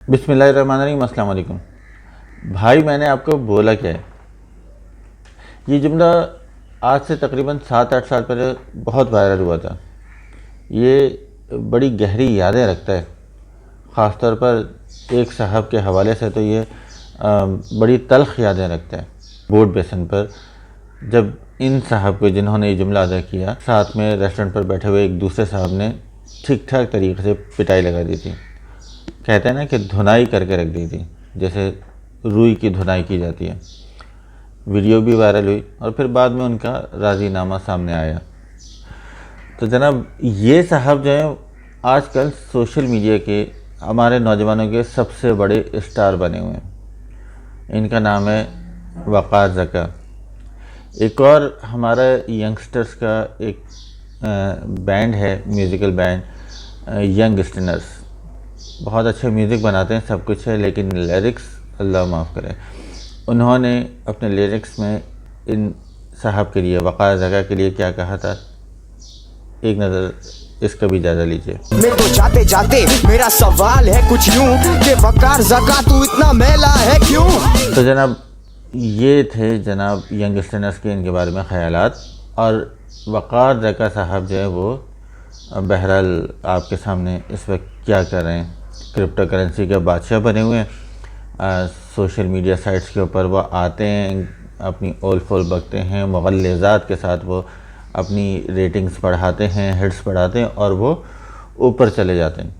बिस्मिल्लाहिर्रहमानिर्रहीम। अस्सलाम वालेकुम। भाई, मैंने आपको बोला क्या है, ये जुमला आज से तकरीबन 7-8 साल पहले बहुत वायरल हुआ था। ये बड़ी गहरी यादें रखता है, ख़ास तौर पर एक साहब के हवाले से तो ये बड़ी तल्ख़ यादें रखता है। बोर्ड बेसन पर जब इन साहब को, जिन्होंने ये जुमला अदा किया, साथ में रेस्टोरेंट पर बैठे हुए एक दूसरे साहब ने ठीक ठाक तरीके से पिटाई लगा दी थी। कहते हैं ना कि धुनाई करके रख दी थी, जैसे रुई की धुनाई की जाती है। वीडियो भी वायरल हुई और फिर बाद में उनका राज़ीनामा सामने आया। तो जनाब, ये साहब जो हैं आजकल सोशल मीडिया के हमारे नौजवानों के सबसे बड़े स्टार बने हुए हैं। इनका नाम है वक़ार ज़का। एक और हमारा यंगस्टर्स का एक बैंड है, म्यूज़िकल बैंड, यंग स्टिनर्स। बहुत अच्छे म्यूज़िक बनाते हैं, सब कुछ है, लेकिन लिरिक्स अल्लाह माफ़ करे। उन्होंने अपने लिरिक्स में इन साहब के लिए, वक़ार ज़का के लिए क्या कहा था, एक नज़र इसका भी इजाज़ा लीजिए। मैं तो जाते जाते मेरा सवाल है कुछ यूं कि वक़ार ज़का तू इतना मैला है क्यों। तो जनाब, ये थे जनाब यंग स्टिनर्स के इनके बारे में ख़यालात। और वक़ार ज़का साहब जो है वो बहरहाल आपके सामने इस वक्त क्या कर रहे हैं, क्रिप्टो करेंसी के बादशाह बने हुए हैं। सोशल मीडिया साइट्स के ऊपर वो आते हैं, अपनी ओल फोल बकते हैं, मुग़ल्लिज़ात के साथ वो अपनी रेटिंग्स बढ़ाते हैं, हिट्स बढ़ाते हैं और वो ऊपर चले जाते हैं।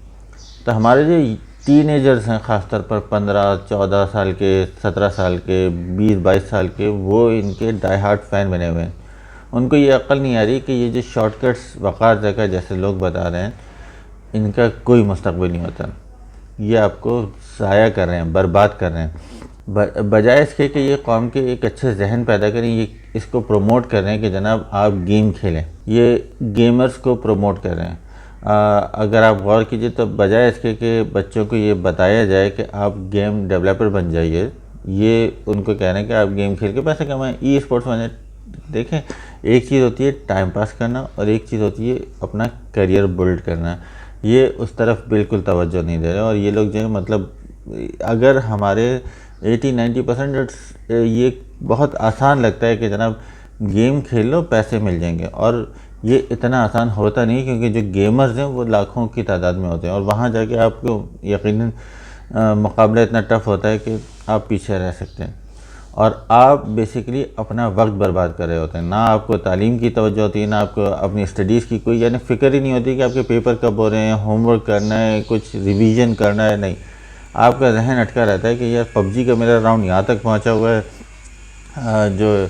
तो हमारे जो टीनेजर्स हैं, ख़ास तौर पर 15-14 साल के, 17 साल के, 20-22 साल के, वो इनके डाई हार्ट फ़ैन बने हुए हैं। उनको ये अक्ल नहीं आ रही कि ये जो शॉर्टकट्स वक़ार ज़का जैसे लोग बता रहे हैं, इनका कोई मुस्तक़बिल नहीं होता। ये आपको ज़ाया कर रहे हैं, बर्बाद कर रहे हैं। बजाय इसके कि ये कौम के एक अच्छे जहन पैदा करें, ये इसको प्रमोट कर रहे हैं कि जनाब आप गेम खेलें। ये गेमर्स को प्रमोट कर रहे हैं। अगर आप गौर कीजिए तो बजाय इसके कि बच्चों को ये बताया जाए कि आप गेम डेवलपर बन जाइए, ये उनको कह रहे हैं कि आप गेम खेल के पैसे कमाएं, ई स्पोर्ट्स बने। देखें, एक चीज़ होती है टाइम पास करना और एक चीज़ होती है अपना करियर बिल्ड करना। ये उस तरफ बिल्कुल तवज्जो नहीं दे रहे। और ये लोग जो है, मतलब अगर हमारे 80-90% ये बहुत आसान लगता है कि जनाब गेम खेल लो, पैसे मिल जाएंगे, और ये इतना आसान होता नहीं, क्योंकि जो गेमर्स हैं वो लाखों की तादाद में होते हैं और वहाँ जाके आपको यकीनन मुकाबला इतना टफ़ होता है कि आप पीछे रह सकते हैं और आप बेसिकली अपना वक्त बर्बाद कर रहे होते हैं। ना आपको तालीम की तवज्जो होती है, ना आपको अपनी स्टडीज़ की कोई यानी फ़िक्र ही नहीं होती कि आपके पेपर कब हो रहे हैं, होमवर्क करना है, कुछ रिवीजन करना है। नहीं, आपका जहन अटका रहता है कि यार पबजी का मेरा राउंड यहाँ तक पहुँचा हुआ है, जो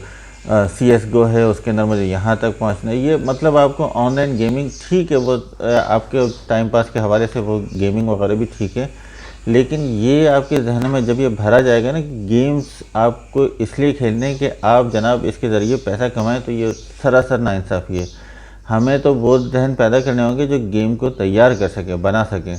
CSGO है उसके अंदर मुझे यहाँ तक पहुँचना है। ये मतलब आपको ऑनलाइन गेमिंग ठीक है, वो आपके टाइम पास के हवाले से वो गेमिंग वगैरह भी ठीक है, लेकिन ये आपके जहन में जब ये भरा जाएगा ना कि गेम्स आपको इसलिए खेलने कि आप जनाब इसके ज़रिए पैसा कमाएं, तो ये सरासर नाइंसाफ़ी है। हमें तो वो जहन पैदा करने होंगे जो गेम को तैयार कर सकें, बना सकें।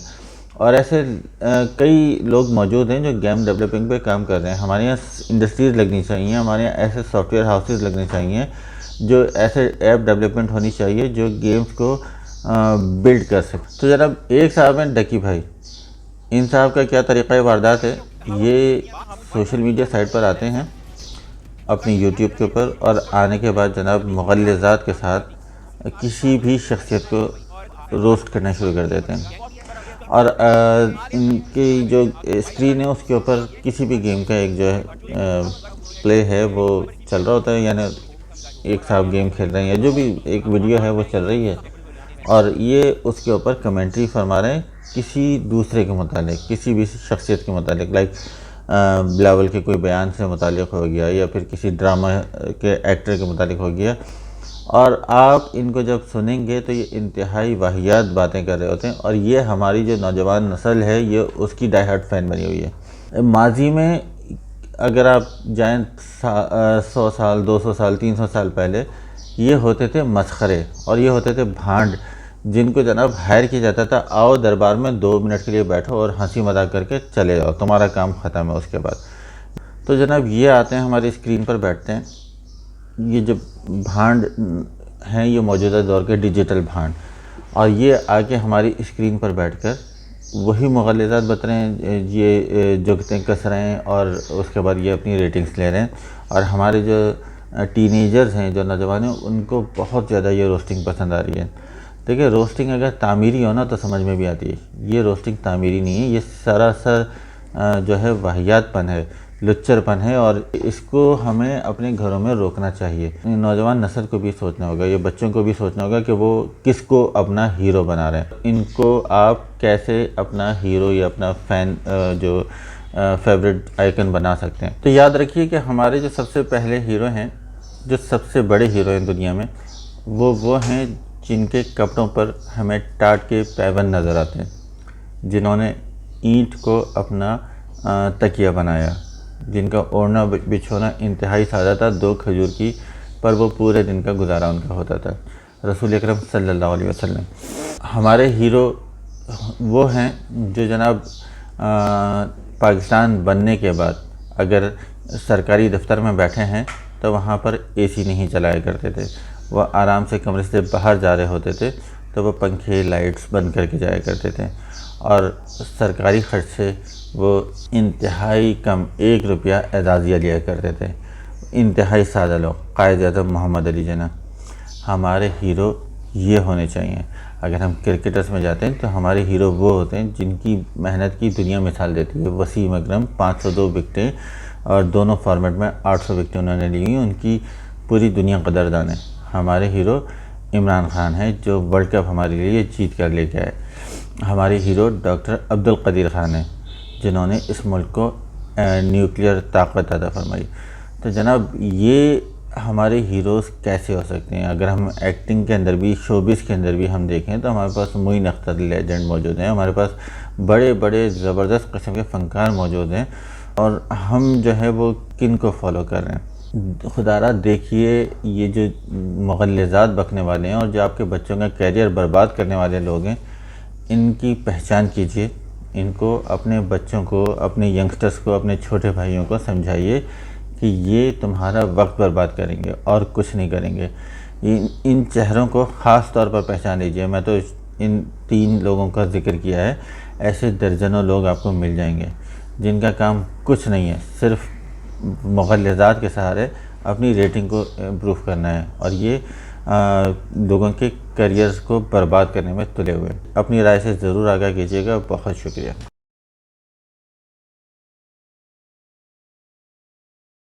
और ऐसे कई लोग मौजूद हैं जो गेम डेवलपिंग पे काम कर रहे हैं। हमारे यहाँ इंडस्ट्रीज़ लगनी चाहिए, हमारे यहाँ ऐसे सॉफ्टवेयर हाउसेस लगने चाहिए, जो ऐसे ऐप डेवलपमेंट होनी चाहिए जो गेम्स को बिल्ड कर सके। तो जनाब, एक साहब हैं डकी भाई। इन साहब का क्या तरीक़ा वारदात है, ये सोशल मीडिया साइट पर आते हैं अपनी यूट्यूब के ऊपर, और आने के बाद जनाब मुग़ल्लिज़ात के साथ किसी भी शख्सियत को रोस्ट करना शुरू कर देते हैं। और इनकी जो स्क्रीन है उसके ऊपर किसी भी गेम का एक जो है प्ले है वो चल रहा होता है, यानी एक साहब गेम खेल रहे हैं या जो भी एक वीडियो है वो चल रही है, और ये उसके ऊपर कमेंट्री फरमा रहे हैं किसी दूसरे के मुतालिक, किसी भी शख्सियत के मुतालिक। लाइक बिलावल के कोई बयान से मुतालिक हो गया, या फिर किसी ड्रामा के एक्टर के मुतालिक हो गया। और आप इनको जब सुनेंगे तो ये इंतहाई वाहियात बातें कर रहे होते हैं, और ये हमारी जो नौजवान नस्ल है ये उसकी डाई हार्ट फ़ैन बनी हुई है। माजी में अगर आप जाएँ 100 साल, 200 साल, 300 साल पहले, ये होते थे मसखरे और ये होते थे भांड, जिनको जनाब हायर किया जाता था, आओ दरबार में 2 मिनट के लिए बैठो और हंसी मजाक करके चले जाओ, तुम्हारा काम ख़त्म है उसके बाद। तो जनाब ये आते हैं हमारी स्क्रीन पर बैठते हैं, ये जो भांड हैं ये मौजूदा दौर के डिजिटल भांड, और ये आके हमारी स्क्रीन पर बैठकर वही मुग़ल्लिज़ात बता रहे हैं, ये जुगतें कस रहे हैं और उसके बाद ये अपनी रेटिंग्स ले रहे हैं। और हमारे जो टीनेजर्स हैं, जो नौजवान हैं, उनको बहुत ज़्यादा ये रोस्टिंग पसंद आ रही है। देखिए, रोस्टिंग अगर तामीरी हो ना तो समझ में भी आती है। ये रोस्टिंग तामीरी नहीं है, ये सरासर जो है वाहियातपन है, लुच्चरपन है, और इसको हमें अपने घरों में रोकना चाहिए। नौजवान नस्ल को भी सोचना होगा, ये बच्चों को भी सोचना होगा कि वो किसको अपना हीरो बना रहे हैं। इनको आप कैसे अपना हीरो या अपना फ़ैन जो फेवरेट आइकन बना सकते हैं। तो याद रखिए कि हमारे जो सबसे पहले हीरो हैं, जो सबसे बड़े हीरो हैं दुनिया में, वो हैं जिनके कपड़ों पर हमें टाट के पैबंद नज़र आते हैं, जिन्होंने ईंट को अपना तकिया बनाया, जिनका ओढ़ना बिछोना इंतहाई सादा था, 2 खजूर की, पर वो पूरे दिन का गुजारा उनका होता था। रसूल अकरम सल्लल्लाहु अलैहि वसल्लम हमारे हीरो वो हैं जो जनाब पाकिस्तान बनने के बाद अगर सरकारी दफ्तर में बैठे हैं तो वहाँ पर एसी नहीं चलाया करते थे। वह आराम से कमरे से बाहर जा रहे होते थे तो वो पंखे लाइट्स बंद करके जाया करते थे, और सरकारी खर्च से वो इंतहाई कम 1 रुपया एजाज़िया लिया करते थे। इंतहाई सादा लोग, कायद-ए-आज़म मोहम्मद अली जिन्ना। हमारे हीरो ये होने चाहिए। अगर हम क्रिकेटर्स में जाते हैं तो हमारे हीरो वो होते हैं जिनकी मेहनत की दुनिया मिसाल देती है। वसीम अकरम 502 विकटें और दोनों फॉर्मेट में 800 विकटें उन्होंने ली हुई, उनकी पूरी दुनिया कदरदान है। हमारे हीरो इमरान खान है जो वर्ल्ड कप हमारे लिए जीत कर लेके आए। हमारे हीरो डॉक्टर अब्दुल कदीर खान है जिन्होंने इस मुल्क को न्यूक्लियर ताकत अता फरमाई। तो जनाब, ये हमारे हीरोज़ कैसे हो सकते हैं? अगर हम एक्टिंग के अंदर भी, शोबिस के अंदर भी हम देखें तो हमारे पास मोइन अख्तर लेजेंड मौजूद हैं, हमारे पास बड़े बड़े ज़बरदस्त किस्म के फ़नकार मौजूद हैं, और हम जो है वो किन को फॉलो कर रहे हैं? खुदारा देखिए, ये जो मुग़ल्लिज़ात बकने वाले हैं और जो आपके बच्चों का कैरियर बर्बाद करने वाले लोग हैं, इनकी पहचान कीजिए। इनको, अपने बच्चों को, अपने यंगस्टर्स को, अपने छोटे भाइयों को समझाइए कि ये तुम्हारा वक्त बर्बाद करेंगे और कुछ नहीं करेंगे। इन चेहरों को ख़ास तौर पर पहचान लीजिए। मैं तो इन 3 लोगों का जिक्र किया है, ऐसे दर्जनों लोग आपको मिल जाएंगे जिनका काम कुछ नहीं है, सिर्फ मुग़ल्लिज़ात के सहारे अपनी रेटिंग को इम्प्रूव करना है, और ये लोगों के करियर्स को बर्बाद करने में तुले हुए। अपनी राय से ज़रूर आगाह कीजिएगा। बहुत शुक्रिया।